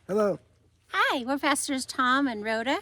Hello. Hi, we're Pastors Tom and Rhoda.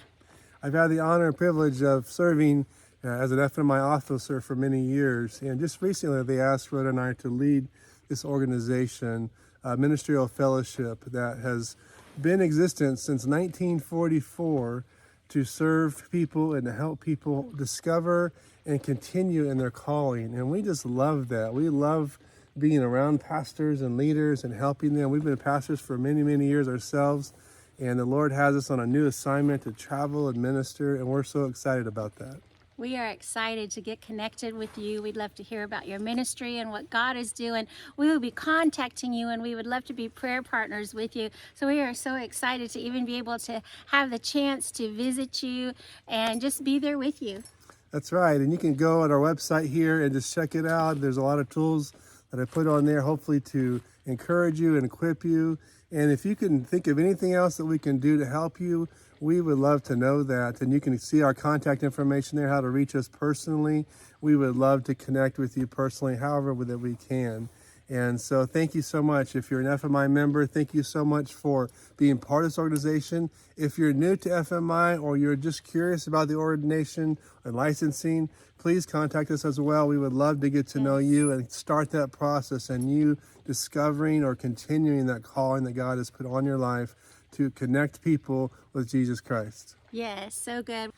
I've had the honor and privilege of serving as an FMI officer for many years. And just recently, they asked Rhoda and I to lead this organization, Ministerial Fellowship, that has been in existence since 1944 to serve people and to help people discover and continue in their calling. And we just love that. We love being around pastors and leaders and helping them. We've been pastors for many, many years ourselves. And the Lord has us on a new assignment to travel and minister, and we're so excited about that. We are excited to get connected with you. We'd love to hear about your ministry and what God is doing. We will be contacting you, and we would love to be prayer partners with you. So we are so excited to even be able to have the chance to visit you and just be there with you. That's right, and you can go on our website here and just check it out. There's a lot of tools that I put on there, hopefully to encourage you and equip you. And if you can think of anything else that we can do to help you, we would love to know that. And you can see our contact information there, how to reach us personally. We would love to connect with you personally, however that we can. And so thank you so much. If you're an FMI member, thank you so much for being part of this organization. If you're new to FMI or you're just curious about the ordination and licensing, please contact us as well. We would love to get to know you and start that process and you discovering or continuing that calling that God has put on your life to connect people with Jesus Christ. Yes, so good.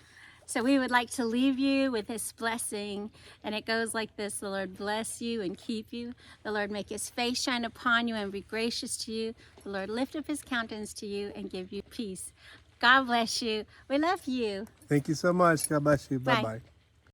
So we would like to leave you with this blessing, and it goes like this. The Lord bless you and keep you. The Lord make his face shine upon you and be gracious to you. The Lord lift up his countenance to you and give you peace. God bless you. We love you. Thank you so much. God bless you. Bye. Bye-bye.